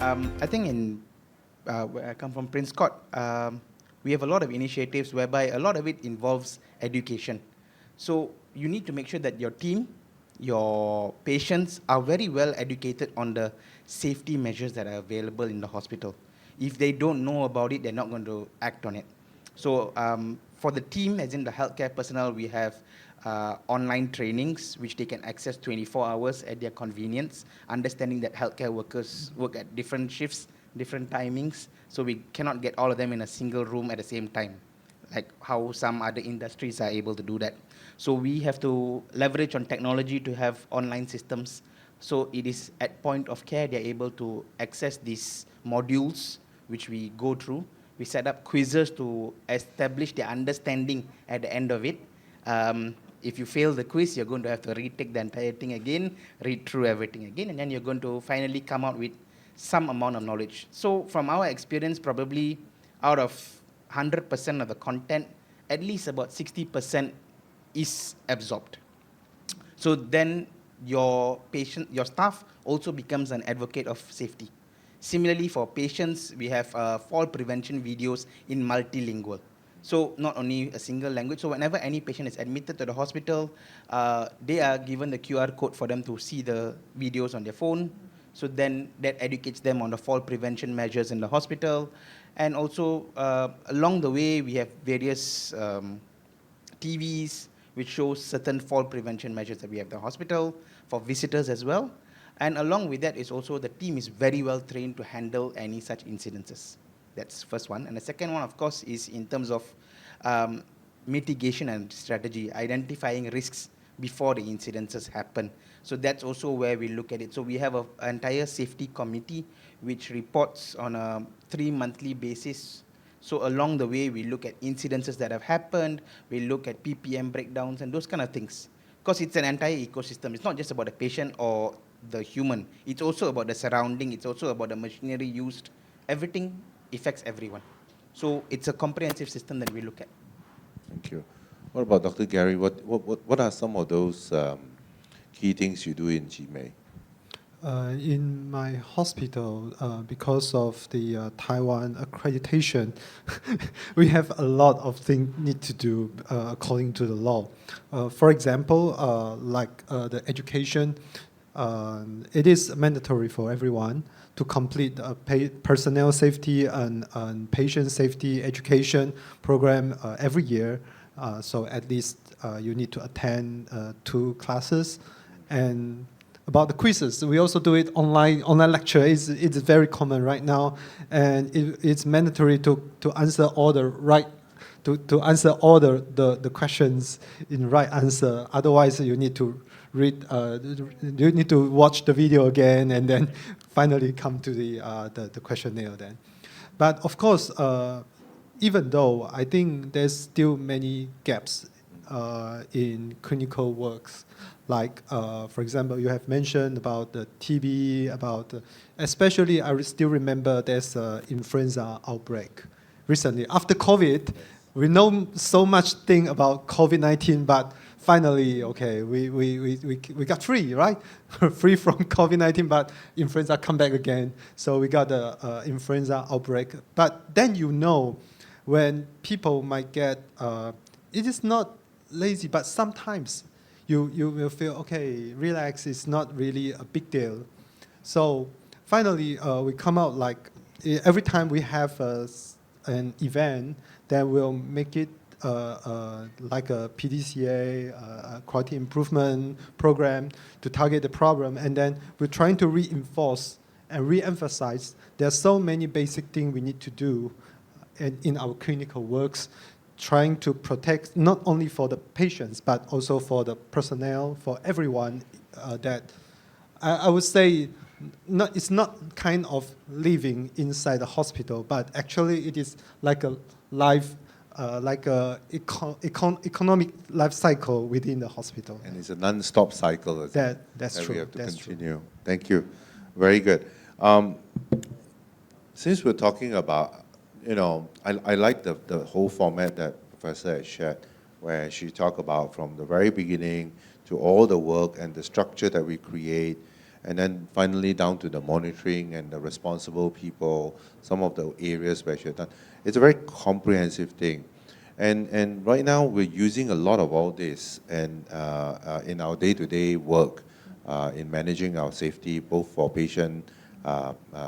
I think where I come from, Prince Court, we have a lot of initiatives whereby a lot of it involves education. So you need to make sure that your team, your patients are very well educated on the safety measures that are available in the hospital. If they don't know about it, they're not going to act on it. So for the team, as in the healthcare personnel, we have online trainings which they can access 24 hours at their convenience, understanding that healthcare workers work at different shifts, different timings, so we cannot get all of them in a single room at the same time, like how some other industries are able to do that. So we have to leverage on technology to have online systems. So it is at point of care, they're able to access these modules which we go through. We set up quizzes to establish their understanding at the end of it. If you fail the quiz, you're going to have to retake the entire thing again, read through everything again, and then you're going to finally come out with some amount of knowledge. So from our experience, probably out of 100% of the content, at least about 60% is absorbed. So then your staff also becomes an advocate of safety. Similarly, for patients, we have fall prevention videos in multilingual. So not only a single language. So whenever any patient is admitted to the hospital, they are given the QR code for them to see the videos on their phone. So then that educates them on the fall prevention measures in the hospital. And also along the way, we have various TVs which shows certain fall prevention measures that we have in the hospital for visitors as well. And along with that is also the team is very well trained to handle any such incidences. That's first one. And the second one, of course, is in terms of mitigation and strategy, identifying risks before the incidences happen. So that's also where we look at it. So we have an entire safety committee which reports on a 3-monthly basis. So along the way, we look at incidences that have happened, we look at PPM breakdowns and those kind of things. Because it's an entire ecosystem. It's not just about the patient or the human. It's also about the surrounding. It's also about the machinery used. Everything affects everyone. So it's a comprehensive system that we look at. Thank you. What about Dr. Gary? What are some of those key things you do in GMA? In my hospital, because of the Taiwan accreditation, we have a lot of things need to do according to the law. For example, like the education, it is mandatory for everyone to complete a personnel safety and patient safety education program every year. So at least you need to attend 2 classes. And about the quizzes, we also do it online lecture. It's very common right now, and it's mandatory to answer all the to answer all the questions in right answer. Otherwise, you need to read. You need to watch the video again, and then finally come to the questionnaire. Then, but of course, even though I think there's still many gaps in clinical works. Like, for example, you have mentioned about the TB, especially I still remember there's an influenza outbreak recently. After COVID, we know so much thing about COVID-19, but finally, okay, we got free, right? Free from COVID-19, but influenza come back again. So we got the influenza outbreak. But then when people might get, it is not lazy, but sometimes you will feel, okay, relax, it's not really a big deal. So finally, we come out like, every time we have an event, then we'll make it like a PDCA, a quality improvement program to target the problem. And then we're trying to reinforce and re-emphasize there's so many basic things we need to do in our clinical works, trying to protect not only for the patients, but also for the personnel, for everyone that I would say it's not kind of living inside the hospital, but actually it is like a life, like a economic life cycle within the hospital. And it's a non-stop cycle. That's true. We have to that's continue. True. Thank you. Very good. Since we're talking about, I like the whole format that Professor has shared, where she talked about from the very beginning to all the work and the structure that we create, and then finally down to the monitoring and the responsible people, some of the areas where you've done. It's a very comprehensive thing. And right now we're using a lot of all this and in our day-to-day work in managing our safety, both for patient,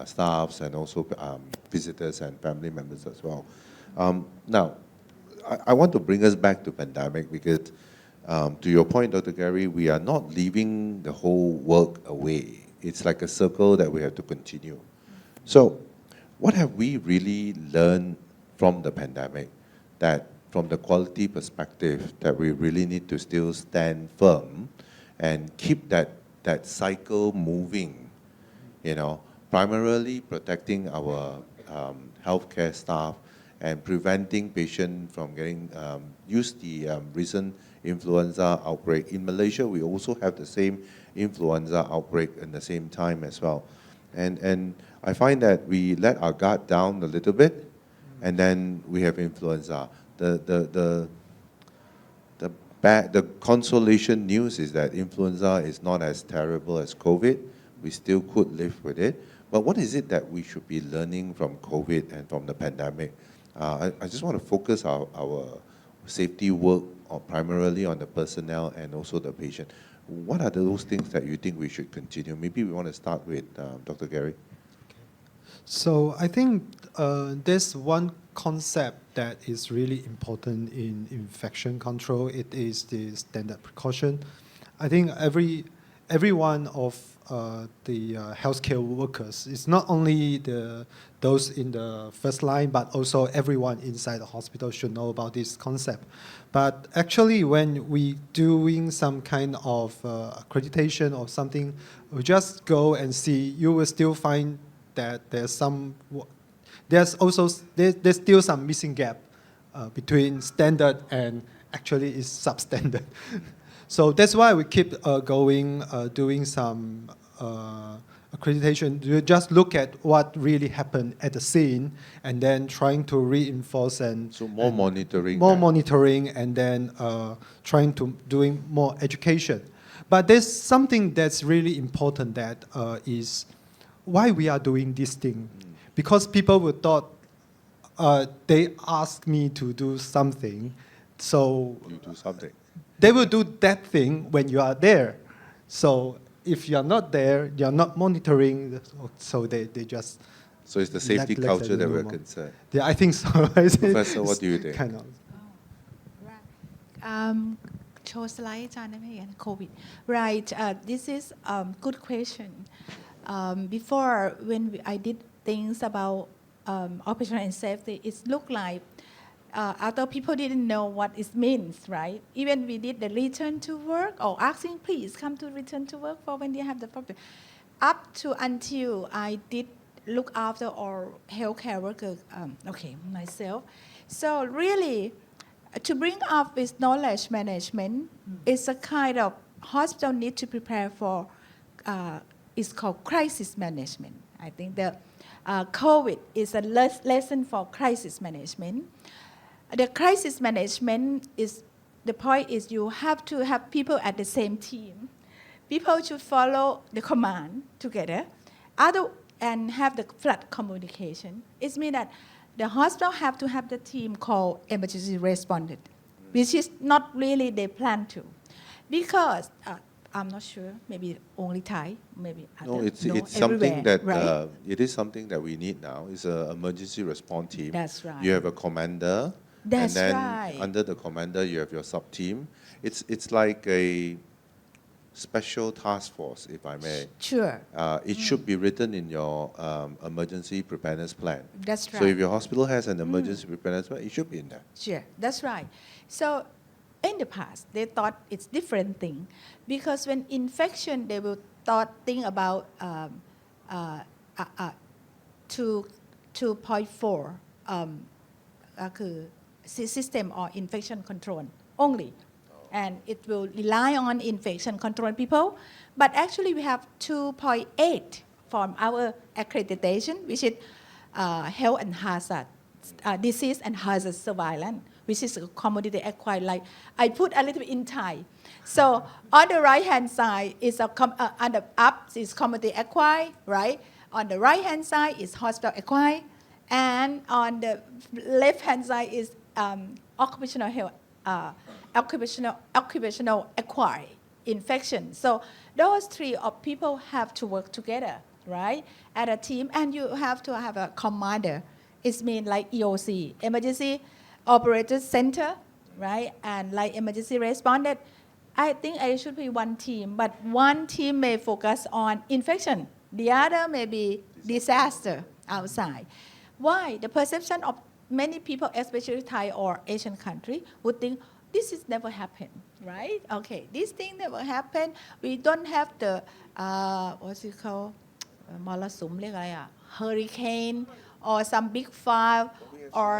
staffs, and also visitors and family members as well. Now, I want to bring us back to pandemic because, to your point, Dr. Gary, we are not leaving the whole work away. It's like a circle that we have to continue. So, what have we really learned from the pandemic that, from the quality perspective, that we really need to still stand firm and keep that cycle moving, primarily protecting our healthcare staff and preventing patients from getting used the recent influenza outbreak. In Malaysia, we also have the same influenza outbreak in the same time as well. And I find that we let our guard down a little bit, and then we have influenza. The consolation news is that influenza is not as terrible as COVID. We still could live with it. But what is it that we should be learning from COVID and from the pandemic? I just want to focus our safety work primarily on the personnel and also the patient. What are those things that you think we should continue? Maybe we want to start with Dr. Gary. So I think there's one concept that is really important in infection control. It is the standard precaution. I think every one of the healthcare workers, it's not only those in the first line, but also everyone inside the hospital should know about this concept. But actually, when we doing some kind of accreditation or something, we just go and see, you will still find that there's still some missing gap between standard and actually is substandard. So that's why we keep doing some accreditation. You just look at what really happened at the scene and then trying to reinforce more monitoring. More monitoring and then trying to doing more education. But there's something that's really important that is why we are doing this thing. Because people would thought they ask me to do something, so you do something. They will do that thing when you are there. So if you are not there, you are not monitoring, so they just... So it's the safety culture that we're concerned. Yeah, I think so. Professor, what do you think? Kind of. Right. Show slide, COVID. Right. This is good question. Before, when I did things about operational and safety, it looked like although people didn't know what it means, right? Even we did the return to work or asking, please come to return to work for when you have the problem. Up to until I did look after our healthcare workers, myself. So really, to bring up with knowledge management is a kind of hospital need to prepare for, it's called crisis management. I think the COVID is a lesson for crisis management. The crisis management is, the point is you have to have people at the same team. People should follow the command together and have the flat communication. It means that the hospital have to have the team called emergency responders, which is not really they plan to. Because, I'm not sure, maybe only Thai, maybe No, it's everywhere, something that, right? it is something that we need now. It's an emergency response team. That's right. You have a commander. That's and then right. under the commander, you have your sub-team. It's like a special task force, if I may. Sure. It should be written in your emergency preparedness plan. That's right. So if your hospital has an emergency preparedness plan, it should be in there. Sure, that's right. So in the past, they thought it's different thing. Because when infection, they will think about 2.4 system or infection control only. And it will rely on infection control people. But actually we have 2.8 from our accreditation, which is health and hazard, disease and hazard surveillance. which is a commodity acquired. Like I put a little bit in Thai. So on the right hand side is on the up is commodity acquired, right? On the right hand side is hospital acquired, and on the left hand side is occupational health, occupational acquired infection. So those three of people have to work together, right, at a team, and you have to have a commander. It means like EOC, Emergency Operations Center, right, and like emergency responded. I think it should be one team, but one team may focus on infection. The other may be disaster outside. Why? The perception of many people, especially Thai or Asian country, would think this is never happened, right? Okay, this thing never happened. We don't have the what's it called? มรสุมเรียกอะไรอ่ะ hurricane or some big fire or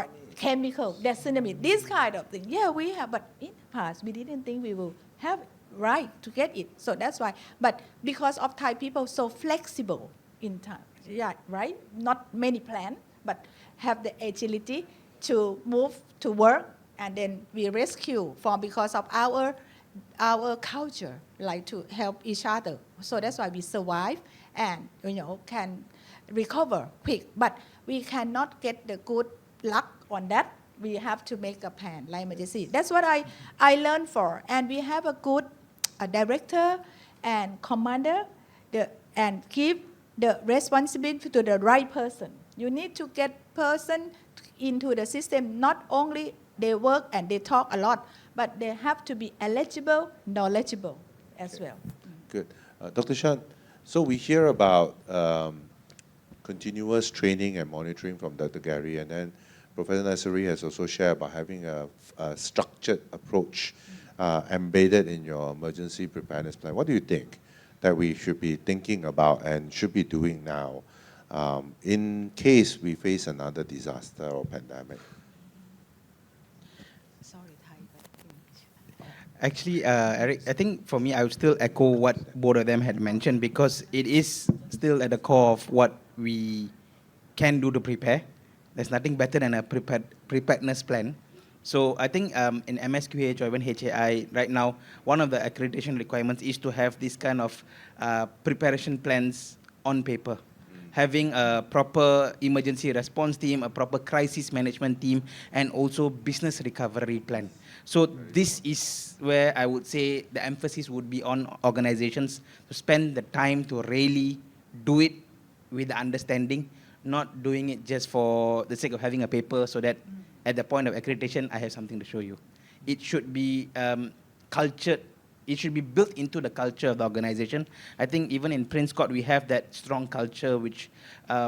chemical that tsunami, this kind of thing. Yeah, we have, but in the past we didn't think we will have right to get it. So that's why. But because of Thai people so flexible in time, yeah, right? Not many plan, but have the agility to move to work, and then we rescue from because of our culture, like to help each other. So that's why we survive and can recover quick. But we cannot get the good luck on that. We have to make a plan like emergency. That's what I learned for, and we have a good director and commander, and give the responsibility to the right person. You need to get person into the system. Not only they work and they talk a lot, but they have to be eligible, knowledgeable as well. Good. Dr. Shan, so we hear about continuous training and monitoring from Dr. Gary, and then Professor Naesinee has also shared about having a structured approach embedded in your emergency preparedness plan. What do you think that we should be thinking about and should be doing now in case we face another disaster or pandemic? Sorry, Thai, but Actually, Eric, I think for me, I would still echo what both of them had mentioned, because it is still at the core of what we can do to prepare. There's nothing better than a preparedness plan. So I think in MSQH or even HAI right now, one of the accreditation requirements is to have this kind of preparation plans on paper. Having a proper emergency response team, a proper crisis management team, and also business recovery plan. So this is where I would say the emphasis would be on organizations to spend the time to really do it with the understanding, not doing it just for the sake of having a paper so that at the point of accreditation, I have something to show you. It should be cultured. It should be built into the culture of the organization. I think even in Prince Court, we have that strong culture, which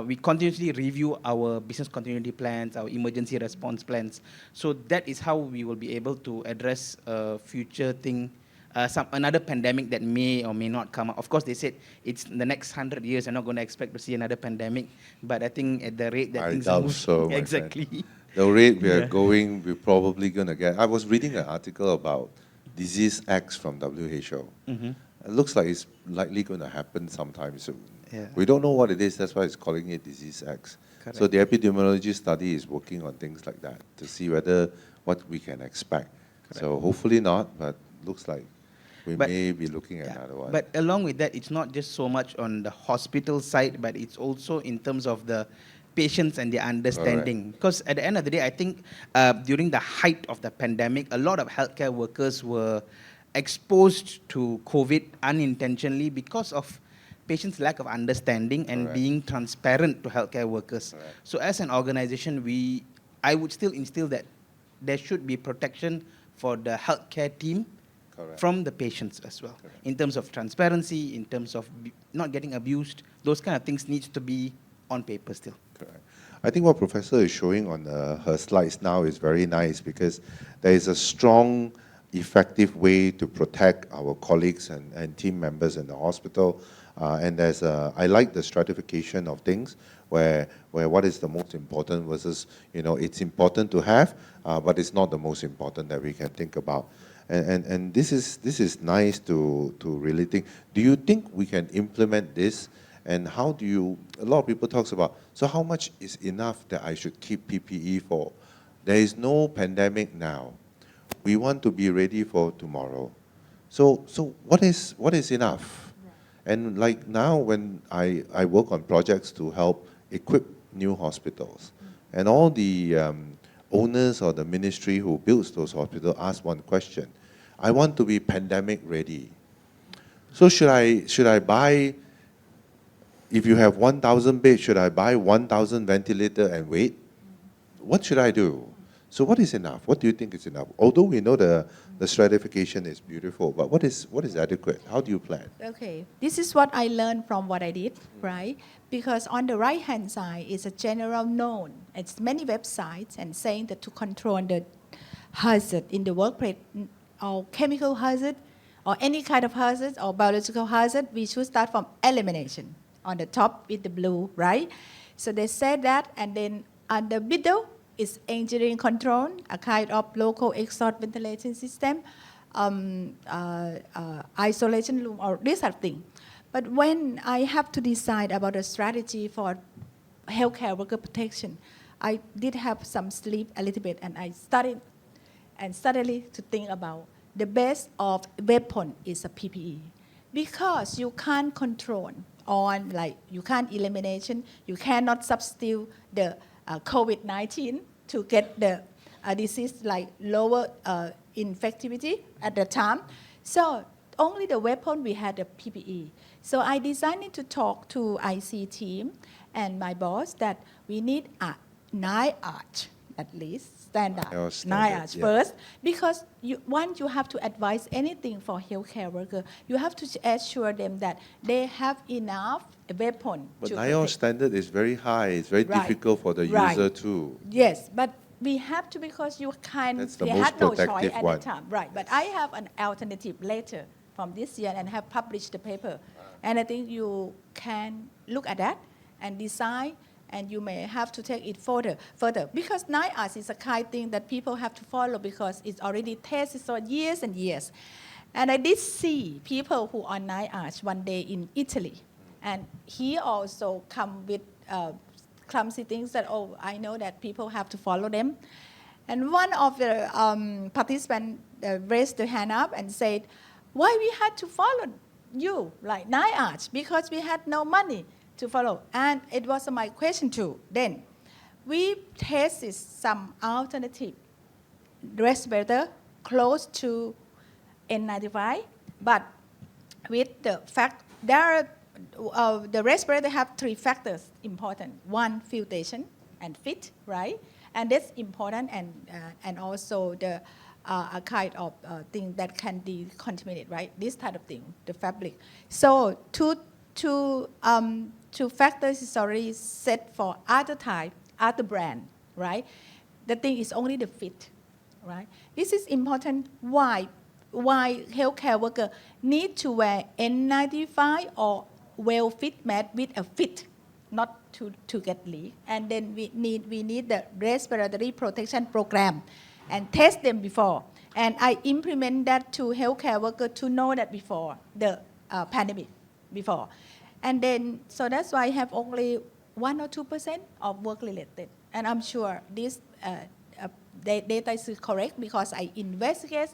we continuously review our business continuity plans, our emergency response plans. So that is how we will be able to address a future thing, another pandemic that may or may not come up. Of course, they said it's in the next 100 years, I'm not going to expect to see another pandemic. But I think at the rate that things are moving, so, exactly. The rate we are going, we're probably going to get. I was reading an article about Disease X from WHO. Mm-hmm. It looks like it's likely going to happen sometime soon. Yeah. We don't know what it is, that's why it's calling it Disease X. Correct. So the epidemiology study is working on things like that to see what we can expect. Correct. So hopefully not, but looks like we may be looking at another one. But along with that, it's not just so much on the hospital side, but it's also in terms of the patients and their understanding. Because at the end of the day, I think during the height of the pandemic, a lot of healthcare workers were exposed to COVID unintentionally because of patients' lack of understanding and being transparent to healthcare workers. So as an organization, I would still instill that there should be protection for the healthcare team from the patients as well. In terms of transparency, in terms of not getting abused, those kind of things needs to be on paper still. Correct. I think what Professor is showing on her slides now is very nice, because there is a strong, effective way to protect our colleagues and team members in the hospital. And I like the stratification of things, where what is the most important versus, it's important to have, but it's not the most important that we can think about. And this is nice to really think. Do you think we can implement this? And how do you, a lot of people talks about, so how much is enough that I should keep PPE for? There is no pandemic now. We want to be ready for tomorrow. So what is enough? And like now when I work on projects to help equip new hospitals, and all the owners or the ministry who builds those hospitals ask one question: I want to be pandemic ready. So should I buy, if you have 1,000 beds, should I buy 1,000 ventilator and wait? What should I do? So what is enough? What do you think is enough? Although we know the stratification is beautiful, but what is adequate? How do you plan? Okay, this is what I learned from what I did, right? Because on the right-hand side is a general known. It's many websites and saying that to control the hazard in the workplace, or chemical hazard, or any kind of hazard, or biological hazard, we should start from elimination. On the top with the blue, right? So they said that, and then on the middle is engineering control, a kind of local exhaust ventilation system, isolation room, or this sort of thing. But when I have to decide about a strategy for healthcare worker protection, I did have some sleep a little bit, and I started and suddenly to think about the best of weapon is a PPE, because you can't control on, like you can't elimination, you cannot substitute the COVID-19 to get the disease like lower infectivity at the time. So only the weapon we had the PPE. So I decided to talk to IC team and my boss that we need a NIOSH at least standard, NIOSH yeah. first, because once you have to advise anything for healthcare worker, you have to assure them that they have enough weapon. But to NIOSH protect. standard is very high. It's very Right. difficult for the Right. user too. Yes, but we have to, because you That's the we most had no choice protective at one. the time. Right, but I have an alternative later from this year and have published the paper. And I think you can look at that and decide, and you may have to take it further. Because NIOSH is a kind of thing that people have to follow because it's already tested for years and years. And I did see people who are NIOSH one day in Italy. And he also come with clumsy things that, oh, I know that people have to follow them. And one of the participants raised their hand up and said, why we had to follow you, like NIOSH, because we had no money to follow. And it was my question too. Then we tested some alternative respirator close to N95, but with the fact there are, the respirator have three factors important. One, filtration and fit, right? And that's important, and also the a kind of thing that can decontaminate, right? This type of thing, the fabric. So two factors is already set for other type, other brand, right? The thing is only the fit, right? This is important. Why healthcare worker need to wear N95 or well-fit mask with a fit, not to get leak. And then we need the respiratory protection program and test them before. And I implement that to healthcare worker to know that before the pandemic, before. And then, so that's why I have only 1 or 2% of work-related. And I'm sure this data is correct because I investigate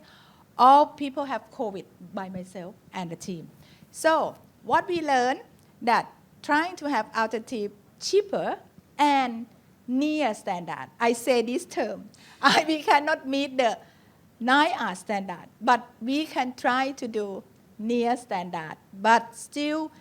all people have COVID by myself and the team. So what we learned that trying to have alternative cheaper and near standard. I say this term. We cannot meet the NIOSH standard, but we can try to do near standard, but still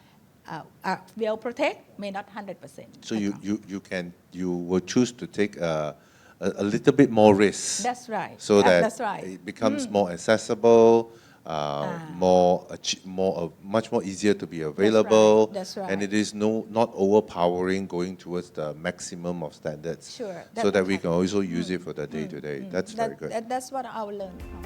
will protect, may not 100%. So you will choose to take a little bit more risk. That's right. So that that's right. it becomes more accessible, much more easier to be available. That's right. And it is not overpowering, going towards the maximum of standards. Sure. So that we can also use it for the day-to-day. That's very good. That's what I learned from.